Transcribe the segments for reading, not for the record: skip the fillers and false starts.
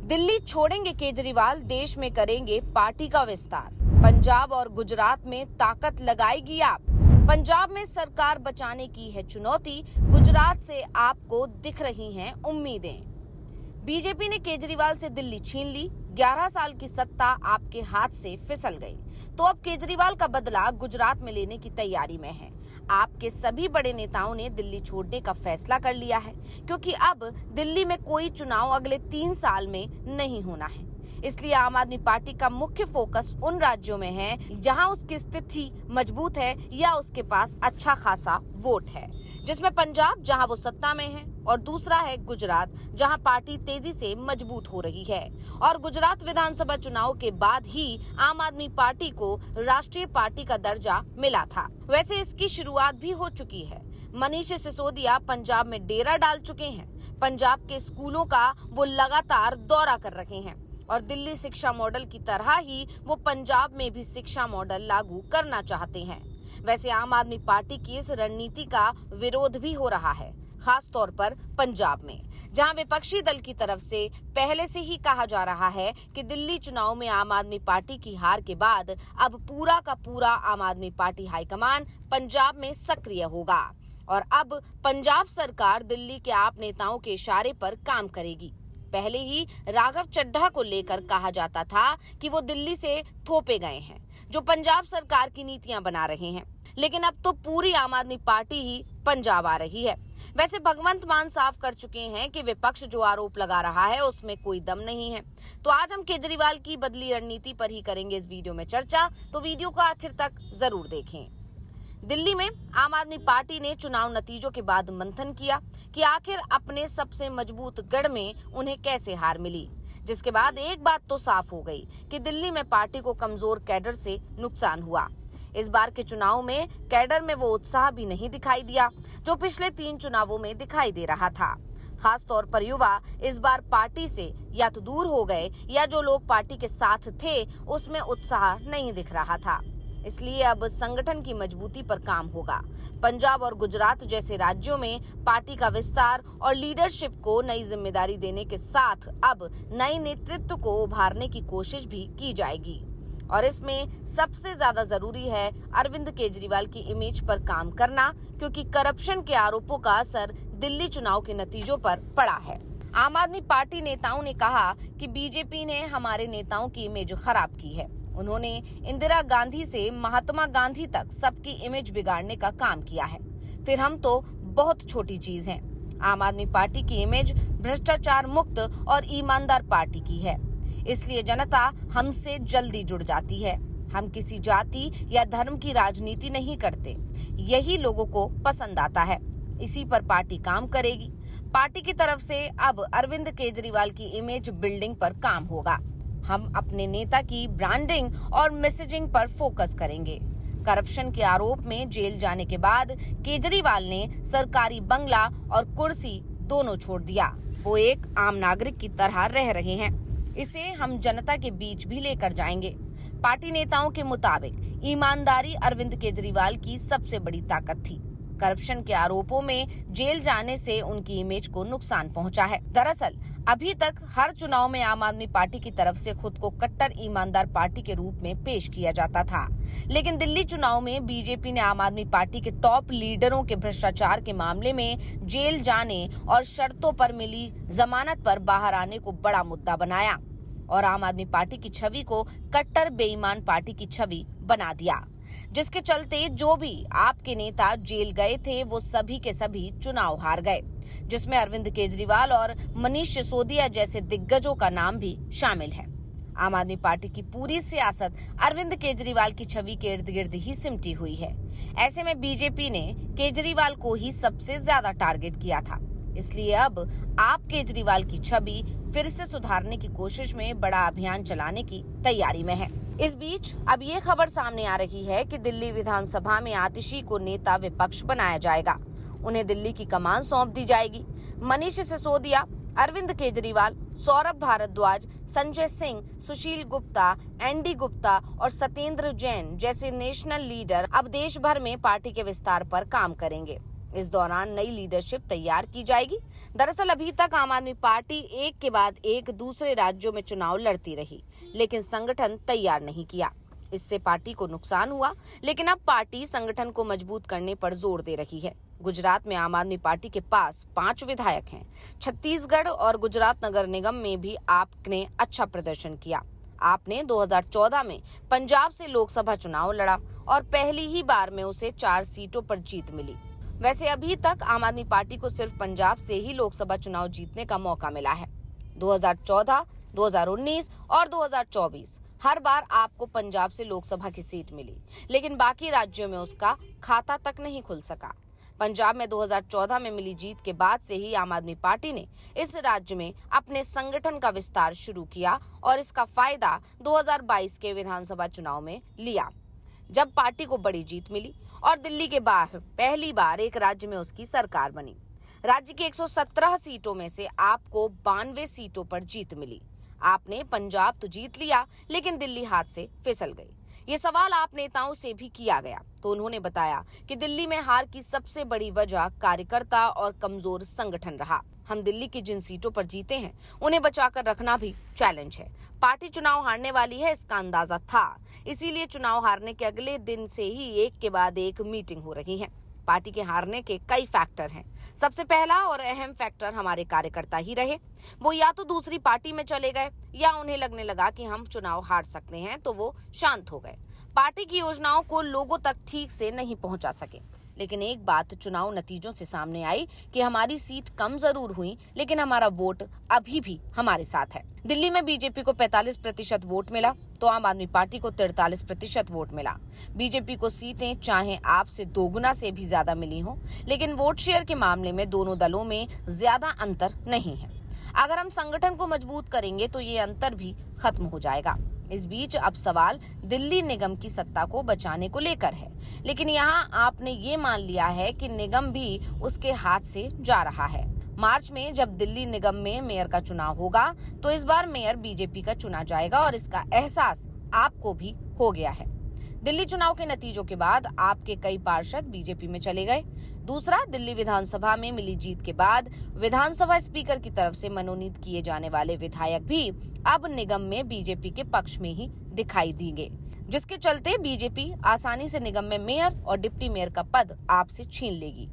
दिल्ली छोड़ेंगे केजरीवाल, देश में करेंगे पार्टी का विस्तार। पंजाब और गुजरात में ताकत लगाएगी आप। पंजाब में सरकार बचाने की है चुनौती, गुजरात से आपको दिख रही हैं उम्मीदें। बीजेपी ने केजरीवाल से दिल्ली छीन ली, 11 साल की सत्ता आपके हाथ से फिसल गई। तो अब केजरीवाल का बदला गुजरात में लेने की तैयारी में है। आपके सभी बड़े नेताओं ने दिल्ली छोड़ने का फैसला कर लिया है, क्योंकि अब दिल्ली में कोई चुनाव अगले 3 साल में नहीं होना है। इसलिए आम आदमी पार्टी का मुख्य फोकस उन राज्यों में है जहां उसकी स्थिति मजबूत है या उसके पास अच्छा खासा वोट है, जिसमें पंजाब जहां वो सत्ता में है और दूसरा है गुजरात, जहां पार्टी तेजी से मजबूत हो रही है। और गुजरात विधानसभा चुनाव के बाद ही आम आदमी पार्टी को राष्ट्रीय पार्टी का दर्जा मिला था। वैसे इसकी शुरुआत भी हो चुकी है। मनीष सिसोदिया पंजाब में डेरा डाल चुके हैं। पंजाब के स्कूलों का वो लगातार दौरा कर रहे हैं और दिल्ली शिक्षा मॉडल की तरह ही वो पंजाब में भी शिक्षा मॉडल लागू करना चाहते हैं। वैसे आम आदमी पार्टी की इस रणनीति का विरोध भी हो रहा है, खास तौर पर पंजाब में, जहां विपक्षी दल की तरफ से पहले से ही कहा जा रहा है कि दिल्ली चुनाव में आम आदमी पार्टी की हार के बाद अब पूरा का पूरा आम आदमी पार्टी हाईकमान पंजाब में सक्रिय होगा और अब पंजाब सरकार दिल्ली के आप नेताओं के इशारे पर काम करेगी। पहले ही राघव चड्ढा को लेकर कहा जाता था कि वो दिल्ली से थोपे गए हैं, जो पंजाब सरकार की नीतियां बना रहे हैं, लेकिन अब तो पूरी आम आदमी पार्टी ही पंजाब आ रही है। वैसे भगवंत मान साफ कर चुके हैं कि विपक्ष जो आरोप लगा रहा है उसमें कोई दम नहीं है। तो आज हम केजरीवाल की बदली रणनीति पर ही करेंगे इस वीडियो में चर्चा, तो वीडियो को आखिर तक जरूर देखें। दिल्ली में आम आदमी पार्टी ने चुनाव नतीजों के बाद मंथन किया कि आखिर अपने सबसे मजबूत गढ़ में उन्हें कैसे हार मिली, जिसके बाद एक बात तो साफ हो गई कि दिल्ली में पार्टी को कमजोर कैडर से नुकसान हुआ। इस बार के चुनाव में कैडर में वो उत्साह भी नहीं दिखाई दिया जो पिछले 3 चुनावों में दिखाई दे रहा था। खास तौर पर युवा इस बार पार्टी से या तो दूर हो गए या जो लोग पार्टी के साथ थे उसमें उत्साह नहीं दिख रहा था। इसलिए अब संगठन की मजबूती पर काम होगा। पंजाब और गुजरात जैसे राज्यों में पार्टी का विस्तार और लीडरशिप को नई जिम्मेदारी देने के साथ अब नए नेतृत्व को उभारने की कोशिश भी की जाएगी। और इसमें सबसे ज्यादा जरूरी है अरविंद केजरीवाल की इमेज पर काम करना, क्योंकि करप्शन के आरोपों का असर दिल्ली चुनाव के नतीजों पर पड़ा है। आम आदमी पार्टी नेताओं ने कहा कि बीजेपी ने हमारे नेताओं की इमेज खराब की है। उन्होंने इंदिरा गांधी से महात्मा गांधी तक सबकी इमेज बिगाड़ने का काम किया है। फिर हम तो बहुत छोटी चीज हैं। आम आदमी पार्टी की इमेज भ्रष्टाचार मुक्त और ईमानदार पार्टी की है, इसलिए जनता हमसे जल्दी जुड़ जाती है। हम किसी जाति या धर्म की राजनीति नहीं करते, यही लोगों को पसंद आता है। इसी पर पार्टी काम करेगी। पार्टी की तरफ से अब अरविंद केजरीवाल की इमेज बिल्डिंग पर काम होगा। हम अपने नेता की ब्रांडिंग और मैसेजिंग पर फोकस करेंगे। करप्शन के आरोप में जेल जाने के बाद केजरीवाल ने सरकारी बंगला और कुर्सी दोनों छोड़ दिया। वो एक आम नागरिक की तरह रह रहे हैं। इसे हम जनता के बीच भी लेकर जाएंगे। पार्टी नेताओं के मुताबिक ईमानदारी अरविंद केजरीवाल की सबसे बड़ी ताकत थी। करप्शन के आरोपों में जेल जाने से उनकी इमेज को नुकसान पहुंचा है। दरअसल अभी तक हर चुनाव में आम आदमी पार्टी की तरफ से खुद को कट्टर ईमानदार पार्टी के रूप में पेश किया जाता था, लेकिन दिल्ली चुनाव में बीजेपी ने आम आदमी पार्टी के टॉप लीडरों के भ्रष्टाचार के मामले में जेल जाने और शर्तों पर मिली जमानत पर बाहर आने को बड़ा मुद्दा बनाया और आम आदमी पार्टी की छवि को कट्टर बेईमान पार्टी की छवि बना दिया, जिसके चलते जो भी आपके नेता जेल गए थे वो सभी के सभी चुनाव हार गए, जिसमें अरविंद केजरीवाल और मनीष सिसोदिया जैसे दिग्गजों का नाम भी शामिल है। आम आदमी पार्टी की पूरी सियासत अरविंद केजरीवाल की छवि के इर्द गिर्द ही सिमटी हुई है। ऐसे में बीजेपी ने केजरीवाल को ही सबसे ज्यादा टारगेट किया था, इसलिए अब आप केजरीवाल की छवि फिर से सुधारने की कोशिश में बड़ा अभियान चलाने की तैयारी में है। इस बीच अब ये खबर सामने आ रही है कि दिल्ली विधानसभा में आतिशी को नेता विपक्ष बनाया जाएगा। उन्हें दिल्ली की कमान सौंप दी जाएगी। मनीष सिसोदिया, अरविंद केजरीवाल, सौरभ भारद्वाज, संजय सिंह, सुशील गुप्ता, एनडी गुप्ता और सत्येंद्र जैन जैसे नेशनल लीडर अब देश भर में पार्टी के विस्तार पर काम करेंगे। इस दौरान नई लीडरशिप तैयार की जाएगी। दरअसल अभी तक आम आदमी पार्टी एक के बाद एक दूसरे राज्यों में चुनाव लड़ती रही, लेकिन संगठन तैयार नहीं किया। इससे पार्टी को नुकसान हुआ, लेकिन अब पार्टी संगठन को मजबूत करने पर जोर दे रही है। गुजरात में आम आदमी पार्टी के पास 5 विधायक हैं। छत्तीसगढ़ और गुजरात नगर निगम में भी आप ने अच्छा प्रदर्शन किया। आपने 2014 में पंजाब से लोकसभा चुनाव लड़ा और पहली ही बार में उसे 4 सीटों पर जीत मिली। वैसे अभी तक आम आदमी पार्टी को सिर्फ पंजाब से ही लोकसभा चुनाव जीतने का मौका मिला है। 2014, 2019 और 2024 हर बार आपको पंजाब से लोकसभा की सीट मिली, लेकिन बाकी राज्यों में उसका खाता तक नहीं खुल सका। पंजाब में 2014 में मिली जीत के बाद से ही आम आदमी पार्टी ने इस राज्य में अपने संगठन का विस्तार शुरू किया और इसका फायदा 2022 के विधानसभा चुनाव में लिया, जब पार्टी को बड़ी जीत मिली और दिल्ली के बाहर पहली बार एक राज्य में उसकी सरकार बनी। राज्य की 117 सीटों में से आपको 92 सीटों पर जीत मिली। आपने पंजाब तो जीत लिया, लेकिन दिल्ली हाथ से फिसल गई। ये सवाल आप नेताओं से भी किया गया, तो उन्होंने बताया कि दिल्ली में हार की सबसे बड़ी वजह कार्यकर्ता और कमजोर संगठन रहा। हम दिल्ली की जिन सीटों पर जीते हैं उन्हें बचाकर रखना भी चैलेंज है। पार्टी चुनाव हारने वाली है, इसका अंदाजा था, इसीलिए चुनाव हारने के अगले दिन से ही एक के बाद एक मीटिंग हो रही है। पार्टी के हारने के कई फैक्टर हैं। सबसे पहला और अहम फैक्टर हमारे कार्यकर्ता ही रहे। वो या तो दूसरी पार्टी में चले गए या उन्हें लगने लगा कि हम चुनाव हार सकते हैं, तो वो शांत हो गए। पार्टी की योजनाओं को लोगों तक ठीक से नहीं पहुंचा सके। लेकिन एक बात चुनाव नतीजों से सामने आई कि हमारी सीट कम जरूर हुई, लेकिन हमारा वोट अभी भी हमारे साथ है। दिल्ली में बीजेपी को 45% वोट मिला, तो आम आदमी पार्टी को 43% वोट मिला। बीजेपी को सीटें चाहे आपसे दोगुना से भी ज्यादा मिली हो, लेकिन वोट शेयर के मामले में दोनों दलों में ज्यादा अंतर नहीं है। अगर हम संगठन को मजबूत करेंगे तो ये अंतर भी खत्म हो जाएगा। इस बीच अब सवाल दिल्ली निगम की सत्ता को बचाने को लेकर है, लेकिन यहाँ आपने ये मान लिया है कि निगम भी उसके हाथ से जा रहा है। मार्च में जब दिल्ली निगम में मेयर का चुनाव होगा, तो इस बार मेयर बीजेपी का चुना जाएगा और इसका एहसास आपको भी हो गया है। दिल्ली चुनाव के नतीजों के बाद आपके कई पार्षद बीजेपी में चले गए। दूसरा, दिल्ली विधानसभा में मिली जीत के बाद विधानसभा स्पीकर की तरफ से मनोनीत किए जाने वाले विधायक भी अब निगम में बीजेपी के पक्ष में ही दिखाई देंगे, जिसके चलते बीजेपी आसानी से निगम में मेयर और डिप्टी मेयर का पद आपसे छीन लेगी।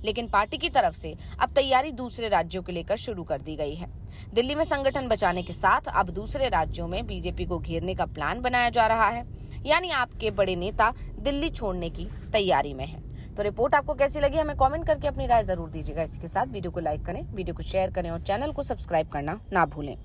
लेकिन पार्टी की तरफ से अब तैयारी दूसरे राज्यों को लेकर शुरू कर दी गई है। दिल्ली में संगठन बचाने के साथ अब दूसरे राज्यों में बीजेपी को घेरने का प्लान बनाया जा रहा है, यानी आपके बड़े नेता दिल्ली छोड़ने की तैयारी में हैं। तो रिपोर्ट आपको कैसी लगी, हमें कमेंट करके अपनी राय जरूर दीजिएगा। इसके साथ वीडियो को लाइक करें, वीडियो को शेयर करें और चैनल को सब्सक्राइब करना ना भूलें।